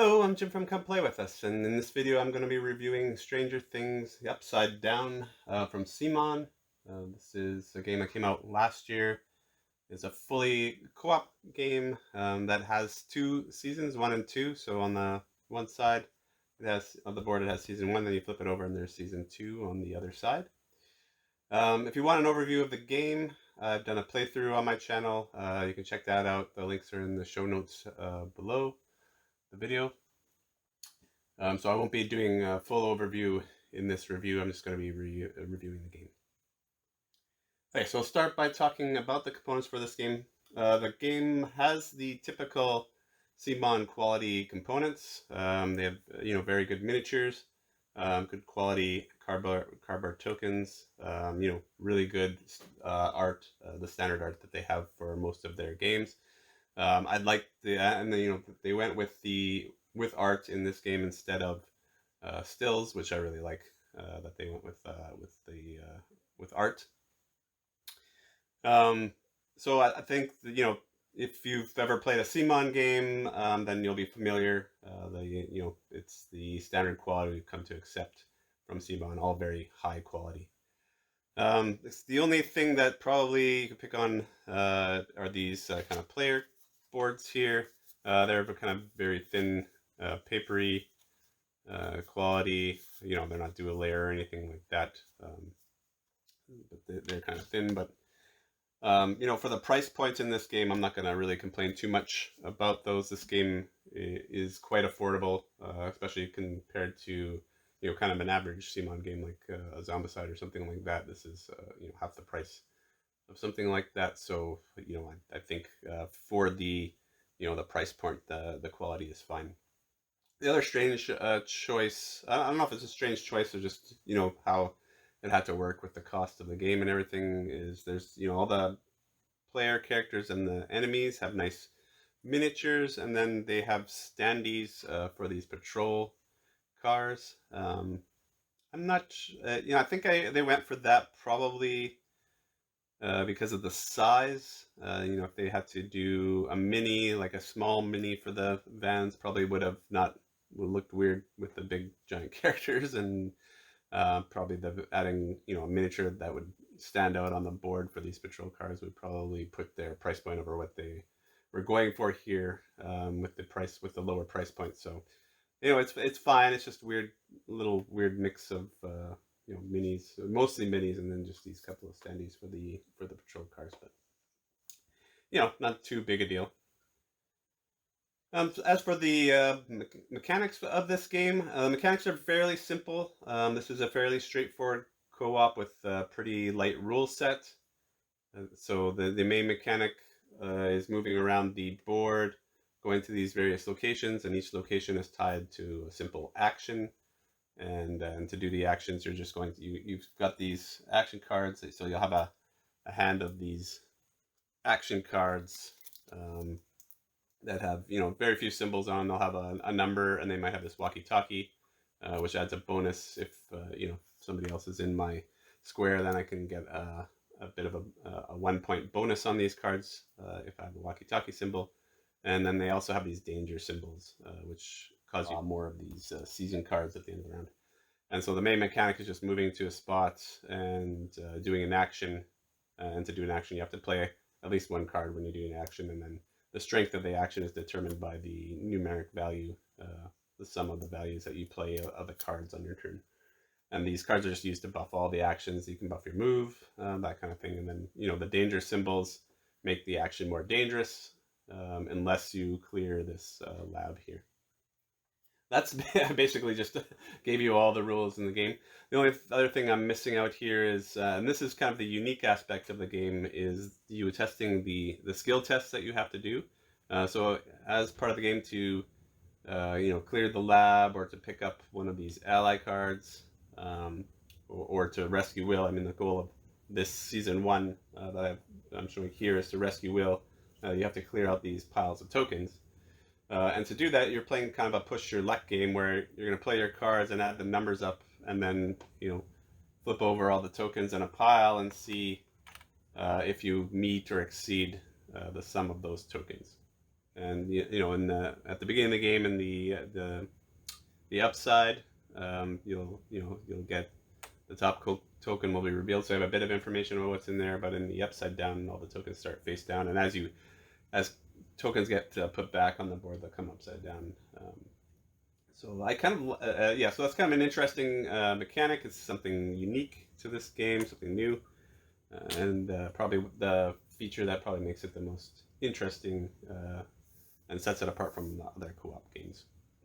Hello, I'm Jim from Come Play With Us, and in this video I'm going to be reviewing Stranger Things The Upside Down from CMON. This is a game that came out last year. It's a fully co-op game that has two seasons, 1 and 2. So on the one side, on the board it has season 1, then you flip it over and there's season 2 on the other side. If you want an overview of the game, I've done a playthrough on my channel. You can check that out. The links are in the show notes below the video. So I won't be doing a full overview in this review. I'm just going to be reviewing the game. Okay, so I'll start by talking about the components for this game. The game has the typical CMON quality components. They have very good miniatures, good quality cardboard tokens, really good art, the standard art that they have for most of their games. I'd like they went with art in this game instead of stills, which I really like. That they went with art. So I think that, if you've ever played a CMON game, then you'll be familiar. It's the standard quality we've come to accept from CMON, all very high quality. It's the only thing that probably you could pick on are these kind of player boards here. They're kind of very thin, papery quality. They're not dual layer or anything like that. But they're kind of thin. But for the price points in this game, I'm not going to really complain too much about those. This game is quite affordable, especially compared to kind of an average CMON game like a Zombicide or something like that. This is half the price of something like that. So I think for the the price point, the quality is fine. The other strange choice, I don't know if it's a strange choice or just how it had to work with the cost of the game and everything, is there's all the player characters and the enemies have nice miniatures, and then they have standees for these patrol cars. I'm not, I think they went for that probably because of the size. If they had to do a mini, like a small mini for the vans, probably would looked weird with the big giant characters, and probably adding a miniature that would stand out on the board for these patrol cars would probably put their price point over what they were going for here with the lower price point. So it's fine. It's just little weird mix of minis, mostly minis, and then just these couple of standees for the patrol cars. But not too big a deal. As for the mechanics of this game, the mechanics are fairly simple. This is a fairly straightforward co-op with a pretty light rule set. So the main mechanic is moving around the board, going to these various locations, and each location is tied to a simple action. And to do the actions, you're just you've got these action cards, so you'll have a hand of these action cards that have very few symbols on. They'll have a number, and they might have this walkie-talkie, which adds a bonus if somebody else is in my square. Then I can get a bit of a 1-point bonus on these cards if I have a walkie-talkie symbol. And then they also have these danger symbols, which cause you more of these season cards at the end of the round. And so the main mechanic is just moving to a spot and doing an action. And to do an action, you have to play at least one card when you do an action, and then the strength of the action is determined by the numeric value, the sum of the values that you play of the cards on your turn. And these cards are just used to buff all the actions. You can buff your move, that kind of thing. And then, the danger symbols make the action more dangerous unless you clear this lab here. That's basically just gave you all the rules in the game. The only other thing I'm missing out here is, and this is kind of the unique aspect of the game, is you testing the skill tests that you have to do. So as part of the game to, clear the lab or to pick up one of these ally cards, or to rescue Will. I mean, the goal of this season 1 that I'm showing here is to rescue Will. You have to clear out these piles of tokens. And to do that, you're playing kind of a push your luck game where you're going to play your cards and add the numbers up, and then flip over all the tokens in a pile and see if you meet or exceed the sum of those tokens. And you know, in at the beginning of the game, in the upside, you'll get the top token will be revealed. So I have a bit of information about what's in there, but in the upside down, all the tokens start face down, and as tokens get put back on the board, they'll come upside down. So I kind of yeah, so that's kind of an interesting mechanic. It's something unique to this game, something new, and probably the feature that probably makes it the most interesting and sets it apart from the other co-op games.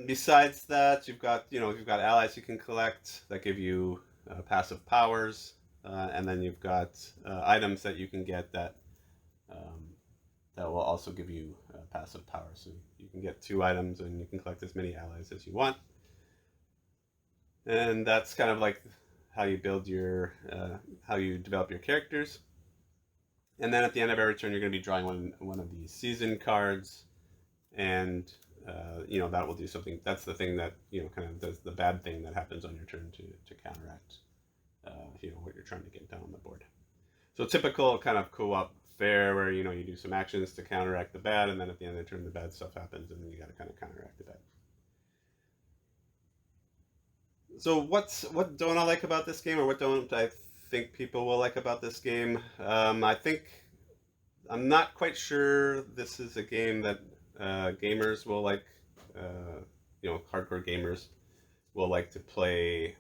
Besides that, you've got allies you can collect that give you passive powers, and then you've got items that you can get um, that will also give you passive power. So you can get 2 items, and you can collect as many allies as you want. And that's kind of like how you build how you develop your characters. And then at the end of every turn, you're going to be drawing one of these season cards, and that will do something. That's the thing that kind of does the bad thing that happens on your turn to counteract what you're trying to get down on the board. So typical kind of co-op fare where you do some actions to counteract the bad, and then at the end of the turn the bad stuff happens, and then you got to kind of counteract the bad. So what don't I like about this game, or what don't I think people will like about this game? I think I'm not quite sure this is a game that gamers will like. Hardcore gamers will like to play.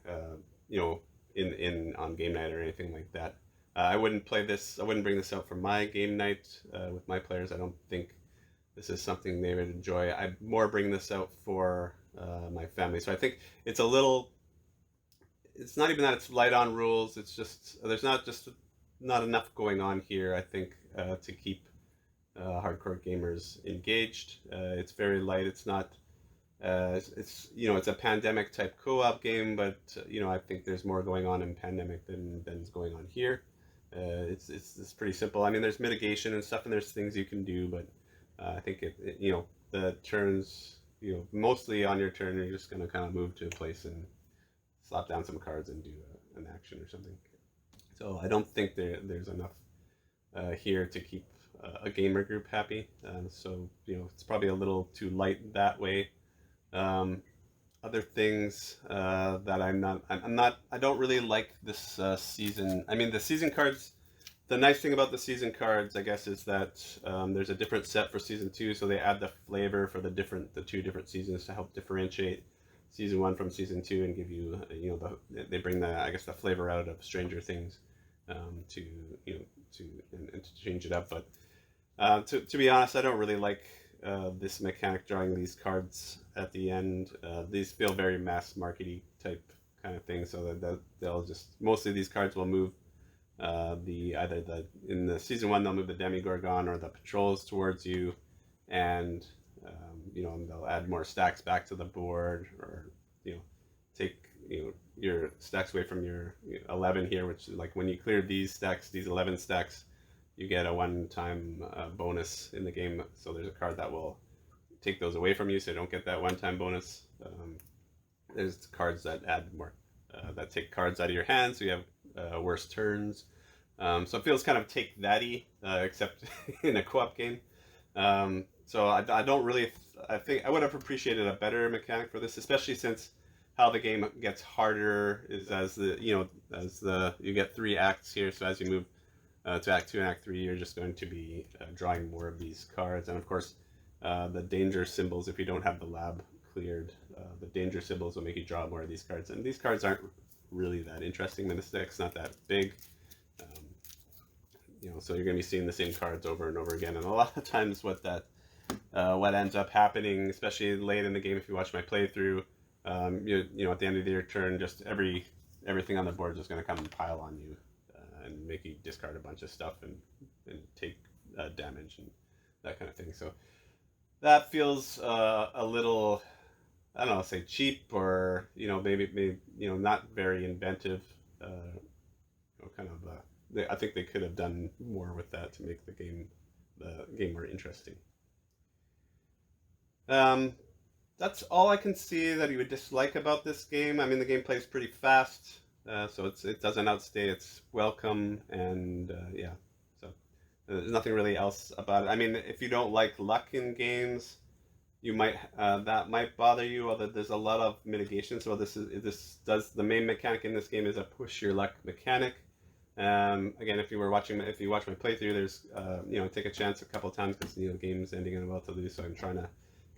In on game night or anything like that. I wouldn't play this. I wouldn't bring this out for my game night with my players. I don't think this is something they would enjoy. I'd more bring this out for my family. So I think it's a little. It's not even that it's light on rules. It's just there's not enough going on here. I think to keep hardcore gamers engaged. It's very light. It's not. It's a pandemic type co-op game, but I think there's more going on in pandemic than's going on here. It's pretty simple. I mean, there's mitigation and stuff, and there's things you can do, but I think the turns, mostly on your turn, you're just gonna kind of move to a place and slap down some cards and do an action or something. So I don't think there's enough here to keep a gamer group happy. So it's probably a little too light that way. Other things that I don't really like this season. I mean, the season cards. The nice thing about the season cards, I guess, is that there's a different set for season 2, so they add the flavor for the 2 different seasons to help differentiate season 1 from season 2 and give you, they bring the flavor out of Stranger Things to change it up. But to be honest, I don't really like this mechanic drawing these cards at the end. These feel very mass markety type kind of thing, so that they'll just mostly these cards will move in the season 1 they'll move the Demigorgon or the patrols towards you, and they'll add more stacks back to the board, or take your stacks away from your 11 here, which is like when you clear these 11 stacks, you get a one-time bonus in the game. So there's a card that will take those away from you, so you don't get that one-time bonus. There's cards that add more, that take cards out of your hand, so you have worse turns. So it feels kind of take that-y, except in a co-op game. So I don't really. I think I would have appreciated a better mechanic for this, especially since how the game gets harder is as you get 3 acts here. So as you move to Act 2 and Act 3, you're just going to be drawing more of these cards, and of course, the danger symbols. If you don't have the lab cleared, the danger symbols will make you draw more of these cards, and these cards aren't really that interesting. The deck's not that big. So you're going to be seeing the same cards over and over again, and a lot of times what ends up happening, especially late in the game, if you watch my playthrough, at the end of your turn, just everything on the board is just going to come and pile on you, and make you discard a bunch of stuff and take damage and that kind of thing. So that feels a little, I don't know, say cheap, or maybe not very inventive. I think they could have done more with that to make the game more interesting. That's all I can see that you would dislike about this game. I mean, the gameplay is pretty fast, so it doesn't outstay its welcome, and yeah. So There's nothing really else about it. I mean, if you don't like luck in games, you might that might bother you. Although there's a lot of mitigation. So this does the main mechanic in this game is a push your luck mechanic. Again, if you watch my playthrough, there's take a chance a couple of times because the game's ending and I'm about to lose, so I'm trying to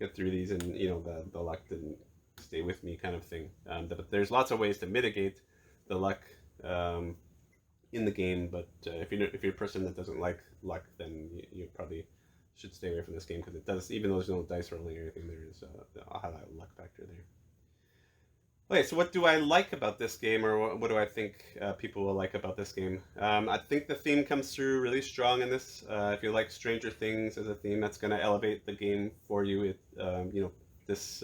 get through these, and the luck didn't stay with me, kind of thing. But there's lots of ways to mitigate the luck in the game. But if you're a person that doesn't like luck, then you probably should stay away from this game because it does, even though there's no dice rolling or anything, there is a high luck factor there. Okay, so what do I like about this game, or what do I think people will like about this game? I think the theme comes through really strong in this. If you like Stranger Things as a theme, that's going to elevate the game for you. This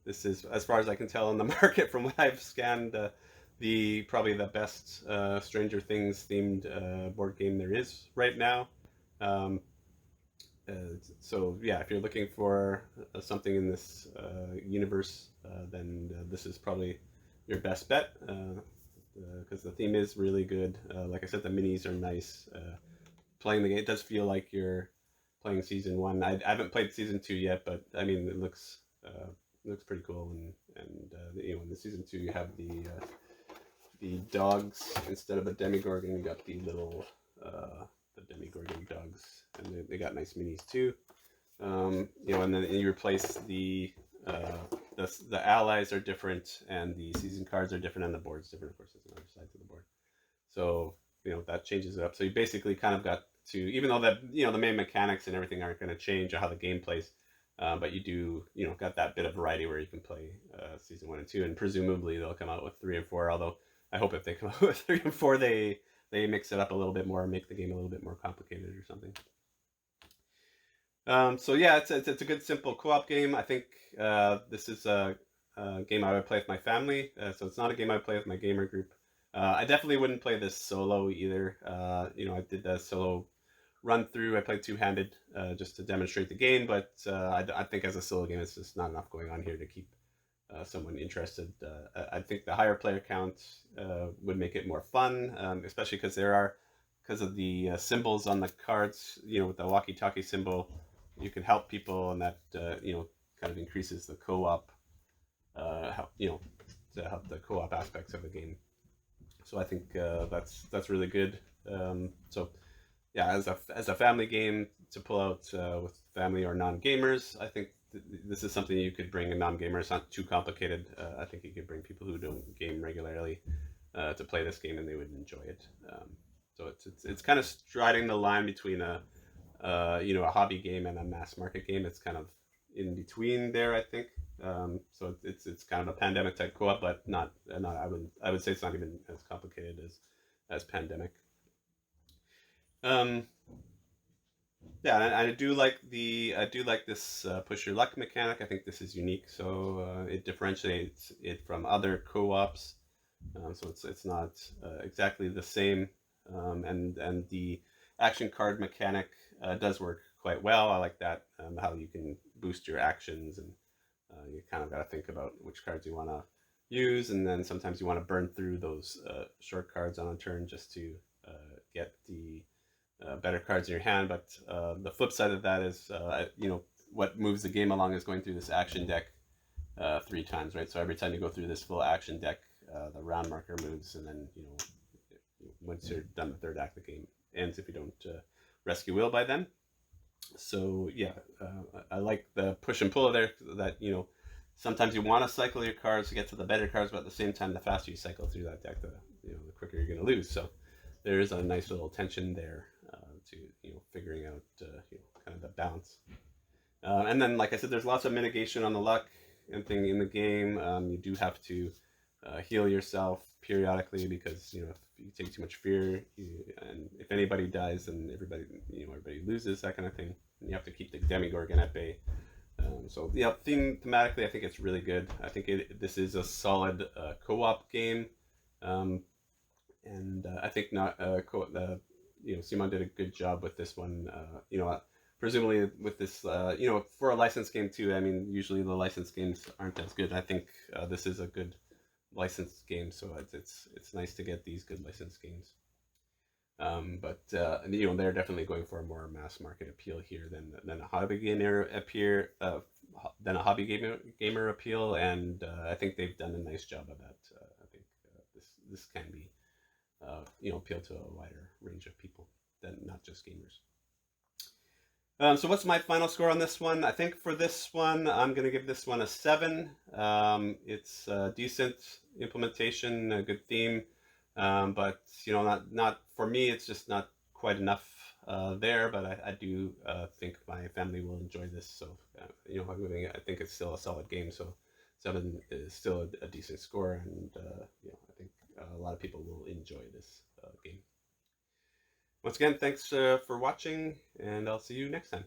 this is, as far as I can tell, in the market from what I've scanned, the probably the best Stranger Things themed board game there is right now. Um, so yeah, if you're looking for something in this universe, then this is probably your best bet because the theme is really good. Like I said, the minis are nice. Playing the game, it does feel like you're playing season one. I haven't played season two yet, but I mean it looks pretty cool. And in the season two you have the dogs instead of a Demogorgon. You got the little the Demogorgon dogs, and they got nice minis too. And then you replace the allies are different, and the season cards are different, and the board's different. Of course, there's another side to the board, so that changes it up. So you basically kind of got to, even though that the main mechanics and everything aren't going to change or how the game plays, but you do got that bit of variety where you can play season 1 and 2, and presumably they'll come out with 3 and 4. Although I hope if they come out with 3 and 4, they mix it up a little bit more and make the game a little bit more complicated or something. So yeah, it's a good simple co-op game. I think this is a game I would play with my family. So it's not a game I would play with my gamer group. I definitely wouldn't play this solo either. I did the solo run through. I played two-handed just to demonstrate the game, but I think as a solo game, it's just not enough going on here to keep someone interested. I think the higher player count would make it more fun, especially because of the symbols on the cards. With the walkie-talkie symbol, you can help people, and that kind of increases the co-op. To help the co-op aspects of the game. So I think that's really good. So yeah, as a family game to pull out with family or non-gamers, I think this is something you could bring a non-gamer. It's not too complicated. I think you could bring people who don't game regularly to play this game, and they would enjoy it. So it's kind of striding the line between a hobby game and a mass market game. It's kind of in between there, I think. So it's kind of a Pandemic type co-op, but not I would say it's not even as complicated as Pandemic. Yeah, and I do like this push your luck mechanic. I think this is unique, so it differentiates it from other co-ops. So it's not exactly the same, and the action card mechanic does work quite well. I like that, how you can boost your actions, and you kind of got to think about which cards you want to use, and then sometimes you want to burn through those short cards on a turn just to get the better cards in your hand. But the flip side of that is, what moves the game along is going through this action deck 3 times, right? So every time you go through this full action deck, the round marker moves, and then once you're done the third act, the game ends if you don't rescue Will by then. So yeah, I like the push and pull there. That sometimes you want to cycle your cards to get to the better cards, but at the same time, the faster you cycle through that deck, the quicker you're going to lose. So there is a nice little tension there to figuring out kind of the balance. And then, like I said, there's lots of mitigation on the luck and thing in the game. You do have to heal yourself periodically because if you take too much fear, and if anybody dies, then everybody loses, that kind of thing. And you have to keep the Demogorgon at bay. So yeah, thematically, I think it's really good. I think this is a solid co-op game, and I think not Simon did a good job with this one. Presumably with this, for a licensed game too. I mean, usually the licensed games aren't as good. I think this is a good licensed game, so it's nice to get these good licensed games. But you know, they're definitely going for a more mass market appeal here than a hobby gamer appear than a hobby gamer appeal, and I think they've done a nice job of that. I think this can be you know, appeal to a wider range of people than not just gamers. So what's my final score on this one? I think for this one, I'm going to give this one a 7. It's a decent implementation, a good theme, but you know, not for me. It's just not quite enough there. But I do think my family will enjoy this. So you know, I think it's still a solid game. So 7 is still a decent score, and you know, I think a lot of people will enjoy this game. Once again, thanks for watching, and I'll see you next time.